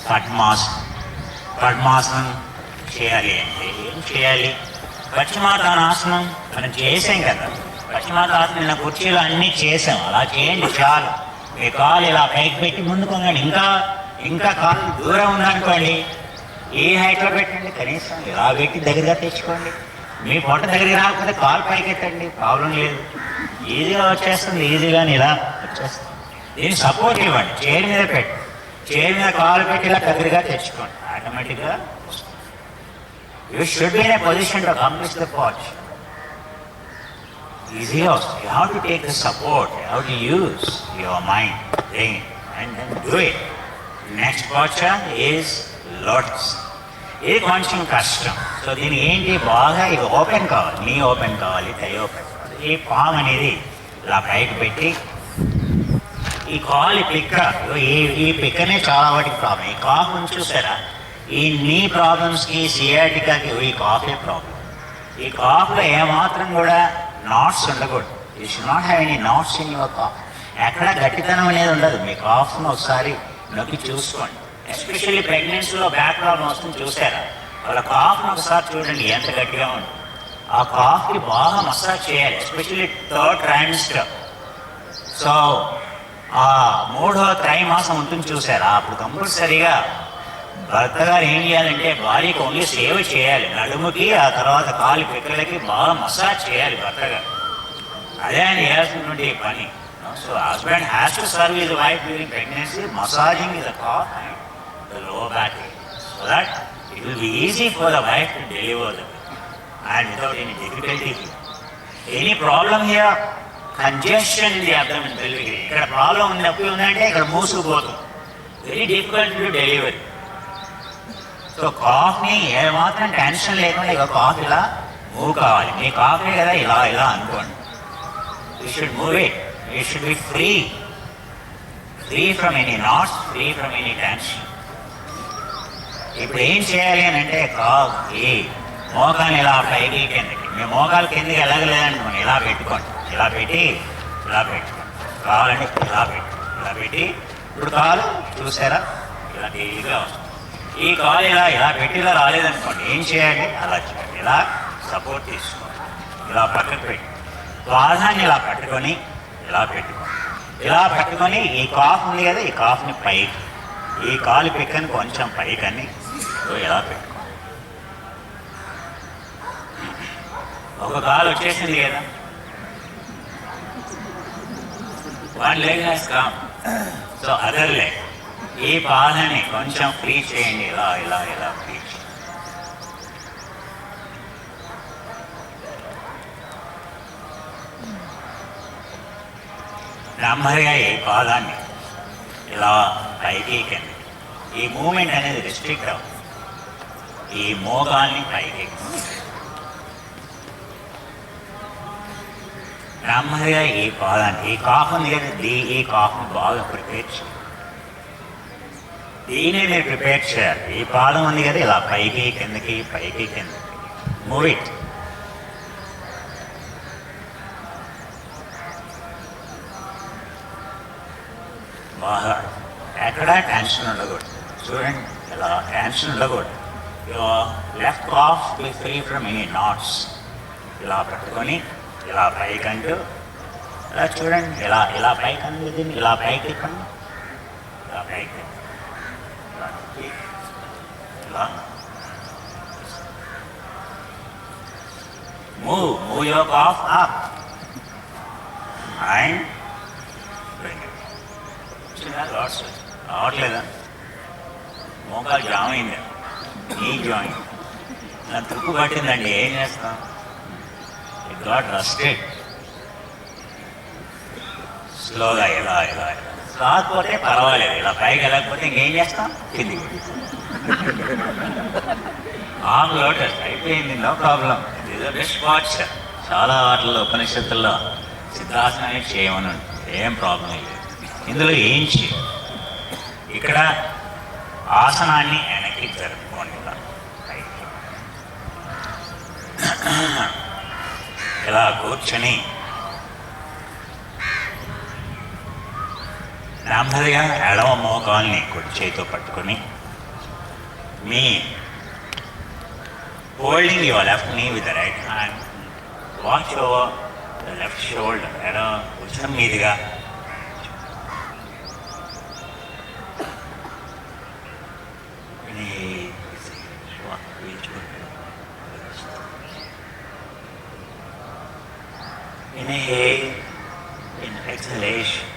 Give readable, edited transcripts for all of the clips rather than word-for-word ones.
పద్మాసనం. పద్మాసనం చేయాలి అంటే ఏం చేయాలి? పశ్చిమాతానాసనం మనం చేసాం కదా. పశ్చిమాతాసనం నిన్న కుర్చీలో అన్నీ చేసాం. అలా చేయండి చాలు. మీ కాలు ఇలా పైకి పెట్టి ముందుకు వంగండి. ఇంకా కాలు దూరం ఉందనుకోండి, ఏ హైట్లో పెట్టండి, కనీసం ఇలా పెట్టి దగ్గరగా తెచ్చుకోండి. మీ పొట్ట దగ్గరికి రాకపోతే కాలు పైకి ఎత్తండి, ప్రాబ్లం లేదు. ఈజీగా వచ్చేస్తుంది, ఈజీగానే ఇలా వచ్చేస్తుంది. దీన్ని సపోర్ట్ ఇవ్వండి. చైర్ మీద పెట్టి, చైర్ మీద కాలు పెట్టి ఇలా దగ్గరగా తెచ్చుకోండి, ఆటోమేటిక్గా వస్తుంది. You should be in a position to accomplish the patch. ఈజీగా వస్తుంది. You have to take the support, you have to use your mind, brain, and then do it. Next posture is lotus. ఇది కొంచెం కష్టం. So దీనికి ఏంటి, బాగా ఇది open కావాలి, నీ ఓపెన్ కావాలి, టై ఓపెన్ కావాలి. ఈ పామ్ అనేది ఇలా పైకి పెట్టి, ఈ కాలు పిక్క, ఈ పిక్కనే చాలా వాటికి ప్రాబ్లం. ఈ కాఫ్ నుంచి చూసారా, ఈ నీ ప్రాబ్లమ్స్కి, సియాటికాకి ఈ కాఫే ప్రాబ్లం. ఈ కాఫ్లో ఏమాత్రం కూడా నాట్స్ ఉండకూడదు. You should not have any knots in your calf. ఎక్కడ గట్టితనం అనేది ఉండదు. మీ కాఫ్ను ఒకసారి నొక్కి చూసుకోండి. ఎస్పెషల్లీ ప్రెగ్నెన్సీలో బ్యాక్ ప్రాబ్లం వస్తుంది చూసారా, వాళ్ళ కాఫ్ను ఒకసారి చూడండి ఎంత గట్టిగా ఉంటుంది. ఆ కాఫ్కి బాగా మసాజ్ చేయాలి, ఎస్పెషల్లీ థర్డ్ ట్రైమిస్టర్. సో ఆ 3వ త్రైమాసం ఉంటుంది చూసారా, అప్పుడు కంపల్సరీగా భర్త గారు ఏం చేయాలంటే భార్యకి ఓన్లీ సేవ చేయాలి. నడుముకి, ఆ తర్వాత కాలు పిక్కలకి బాగా మసాజ్ చేయాలి భర్త గారు. అదే ఆయన చేయాల్సినటువంటి పని. So husband has to serve his wife during pregnancy, massaging the calf and the lower back, so that it will be easy for the wife to deliver the and without any difficulty. Any problem here, congestion in the abdomen, delivery. ఇక్కడ problem ఉంది, నొప్పి ఉందంటే ఇక్కడ మూసుకుపోతుంది. Very difficult to delivery. So కాఫ్ని ఏమాత్రం tension లేకుండా ఇక కాఫ్ ఇలా మూవ్ కావాలి. మీ కాఫే కదా, ఇలా ఇలా అనుకోండి. You should move it. You should be free from any knots, free from any tension. ఇప్పుడు ఏం చేయాలి అని అంటే, ఈ మోకాలు ఇలా పైకి కిందకి, మీ మోకాలు కిందకి ఎలాగలేదనుకోండి, ఇలా పెట్టుకోండి. ఇలా పెట్టి ఇలా పెట్టుకోండి. కావాలంటే ఇలా పెట్టి, ఇప్పుడు కాలు చూసారా ఇలా తేలిగా వస్తుంది. ఈ కాలు ఇలా పెట్టి ఇలా రాలేదనుకోండి, ఏం చేయాలి, అలా చేయండి. ఇలా సపోర్ట్ తీసుకోండి, ఇలా పక్కకు పెట్టి పాదాన్ని ఇలా పట్టుకొని ఇలా పెట్టుకోండి. ఇలా పట్టుకొని ఈ కాఫ్ ఉంది కదా, ఈ కాఫ్ని పైకి, ఈ కాలు పిక్కని కొంచెం పైకని ఇలా పెట్టుకోండి. ఒక కాలు వచ్చేసింది కదా, one leg has come, so other leg. ఈ పాదాన్ని కొంచెం ఫ్రీ చేయండి, ఇలా ఇలా ఇలా ఫ్రీ చేయండి. నెమ్మదిగా ఈ పాదాన్ని ఇలా పైకి కిందకి. ఈ మూమెంట్ అనేది రిస్ట్రిక్ట్ అవుతుంది. ఈ మోకాల్ని పైకి నెమ్మదిగా ఈ పాదాన్ని, ఈ కాఫ్ ఉంది కదా, ఈ కాఫ్ని బాగా ప్రిపేర్ చేయాలి. దీన్ని మీరు ప్రిపేర్ చేయాలి. ఈ పాదం ఉంది కదా, ఇలా పైకి కిందకి, పైకి కిందకి. Move it. బాగా ఎక్కడ టెన్షన్ ఉండకూడదు. చూడండి, ఇలా టెన్షన్ ఉండకూడదు. Left calf be free from any knots. ఇలా పట్టుకొని ఇలా పైకంటూ ఇలా చూడండి, ఇలా ఇలా పైకండి, దీన్ని ఇలా పైకి ఇవ్వండి, ఇలా పైకి, ఇలా move your calf up and bring it. లాట్స్ రావట్లేదా? మోకాలు జామ్ అయింది, నీ జాయింట్ నా తుక్కు పట్టిందండి, ఏం చేస్తాం? It got rusted. స్లోగా ఇలా ఇలా ఇలా రాకపోతే పర్వాలేదు, ఇలా పైకి వెళ్ళకపోతే ఇంకేం చేస్తాం? కిందికి ఆమ్ లోటస్ అయిపోయింది, నో ప్రాబ్లం. ఇది బెస్ట్ పోస్చర్. చాలా వాటిల్లో ఉపనిషత్తుల్లో సిద్ధాసనాన్ని చేయమని ఏం ప్రాబ్లం లేదు. ఇందులో ఏం చేయాలి? ఇక్కడ ఆసనాన్ని వెనక్కి జరుపుకోండి, ఇలా కూర్చొని నెమ్మదిగా ఎడమ మోకాల్ని కుడి చేతితో పట్టుకొని me holding your left knee with the right hand. Watch over the left shoulder, భుజం మీదుగా. Inhale, in exhalation,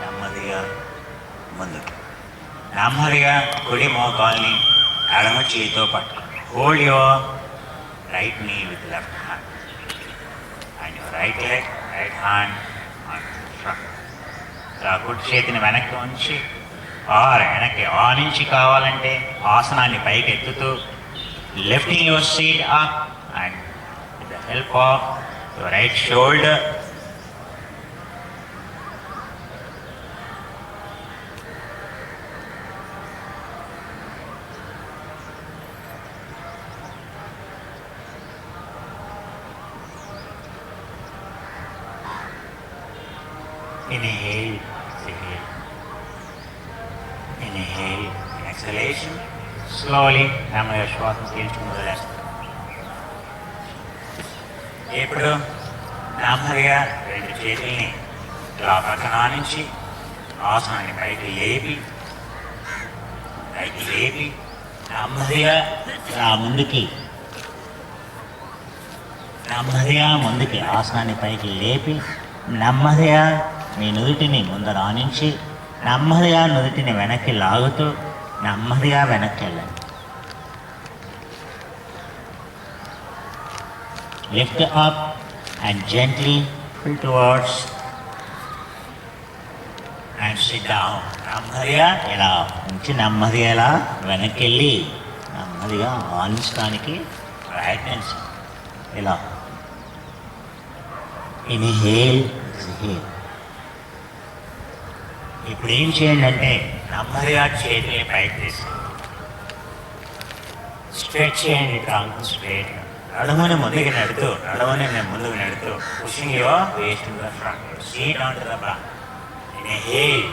నెమ్మదిగా ముందుకు. నెమ్మదిగా కుడి మోకాల్ని ఎడమ చేతితో పట్టుకోండి. హోల్డ్ యువర్ రైట్ నీ with left hand and your right leg, right hand on front. ఇలా కుడి చేతిని వెనక్కి ఉంచి వెనక్కి నుంచి కావాలంటే ఆసనాన్ని పైకి ఎత్తుతూ lifting your seat up and with the help of your right shoulder. Inhale, exhale. Inhale, exhalation. Slowly, నెమ్మదిగా శ్వాసను పీల్చుకుని వదిలేస్తాం. ఇప్పుడు నెమ్మదిగా రెండు చేతుల్ని ఇలా పక్కన నుంచి ఆసనాన్ని పైకి లేపి నెమ్మదిగా ముందుకి ఆసనాన్ని పైకి లేపి నెమ్మదిగా మీ నుదుటిని ముందర ఆనించి నెమ్మదిగా నుదుటిని వెనక్కి లాగుతూ నెమ్మదిగా వెనక్కి వెళ్ళండి. Lift up and gently pull towards and sit down. నెమ్మదిగా ఇలా ఉంచి నెమ్మదిగా ఇలా వెనక్కి వెళ్ళి నెమ్మదిగా ఆనించడానికి ప్రయత్నించండి. ఇలా ఇన్హేల్, ఎక్స్హేల్. ఇప్పుడు ఏం చేయండి అంటే నెమ్మదిగా చేతిని పైకి తీసుకోండి. స్ట్రెచ్ చేయండి, ట్రంక్ స్ట్రైట్. నడుముని ముందుకు నెడుతూ pushing your waist to the front, seat on to the back. Inhale,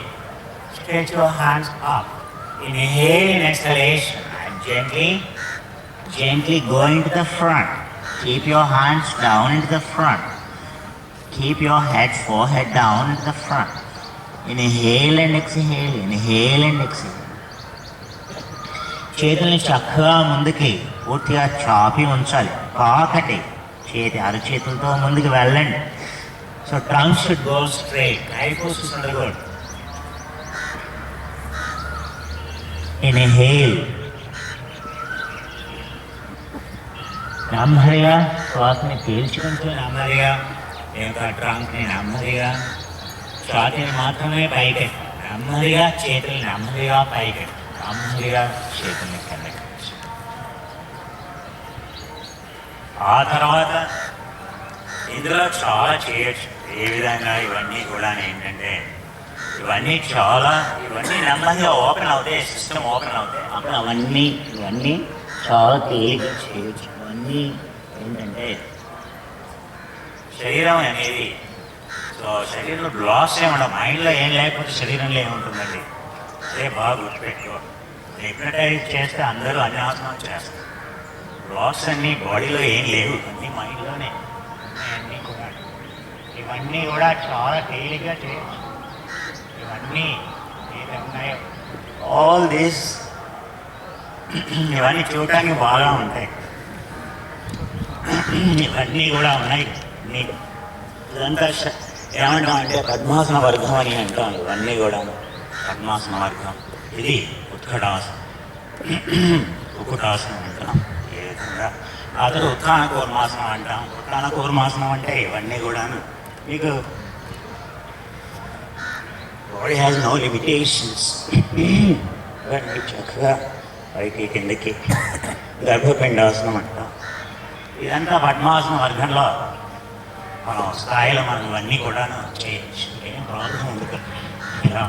stretch your hands up. Inhale in exhalation and gently go into the front. Keep your hands down into the front. Keep your forehead down into the front. Inhale and exhale, inhale and exhale. చేతుల్ని చక్కగా ముందుకి పూర్తిగా చాపి ఉంచాలి. పాకటి చేతి అరచేతులతో ముందుకు వెళ్ళండి. So trunk should go straight, ఐపోస్ ఉండకూడదు. ఇన్హేల్, నెమ్మదిగా శ్వాసని పీల్చుకుంటూ నెమ్మదిగా ట్రంక్ని నెమ్మదిగా ఛాతీని మాత్రమే పైకి, నెమ్మదిగా చేతులు నెమ్మదిగా పైకి, నెమ్మదిగా చేతుల్ని కిందకి. ఆ తర్వాత ఇందులో చాలా చేయొచ్చు. ఏ విధంగా ఇవన్నీ కూడా ఏంటంటే ఇవన్నీ నెమ్మదిగా ఓపెన్ అవుతాయి, సిస్టమ్ ఓపెన్ అవుతాయి. అప్పుడు ఇవన్నీ చాలా తేలిగ్గా చేయొచ్చు. ఇవన్నీ ఏంటంటే శరీరం అనేది, సో శరీరంలో బ్లాక్స్ ఏముండవు. మైండ్లో ఏం లేకపోతే శరీరంలో ఏముంటుందండి? అదే బాగా గుర్తుపెట్టుకో. హిప్నటైజ్ చేస్తే అందరూ అన్ని ఆసనాలు చేస్తారు. బ్లాక్స్ అన్నీ బాడీలో ఏం లేవు, అన్నీ మైండ్లోనే. ఇవన్నీ కూడా చాలా తేలిగ్గా చేయొచ్చు. ఇవన్నీ ఏదైనా ఉన్నాయో ఆల్ దిస్, ఇవన్నీ చూడటానికి బాగా ఉంటాయి. ఇవన్నీ కూడా ఉన్నాయి. ఇదంతా ఏమంటాం అంటే పద్మాసన వర్గం అని అంటాం. ఇవన్నీ కూడా పద్మాసన వర్గం. ఇది ఉత్కటాసనం, ఉకుటాసనం అంటాం. ఏ విధంగా అతను ఉత్థాన కూర్మాసనం అంటాం. ఉత్థాన కూర్మాసనం అంటే ఇవన్నీ కూడాను మీకు బాడీ హ్యాస్ నో లిమిటేషన్స్. ఇవన్నీ చక్కగా పైకి కిందకి గర్భపిండాసనం అంటాం. ఇదంతా పద్మాసన వర్గంలో మనం స్థాయిలో మనం ఇవన్నీ కూడా చేయొచ్చు. ఏం ప్రాబ్లం ఉండదు. ఇలా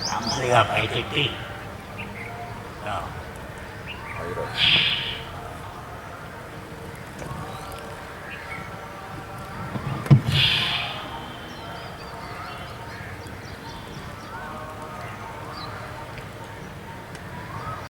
నెమ్మదిగా పైకెట్టి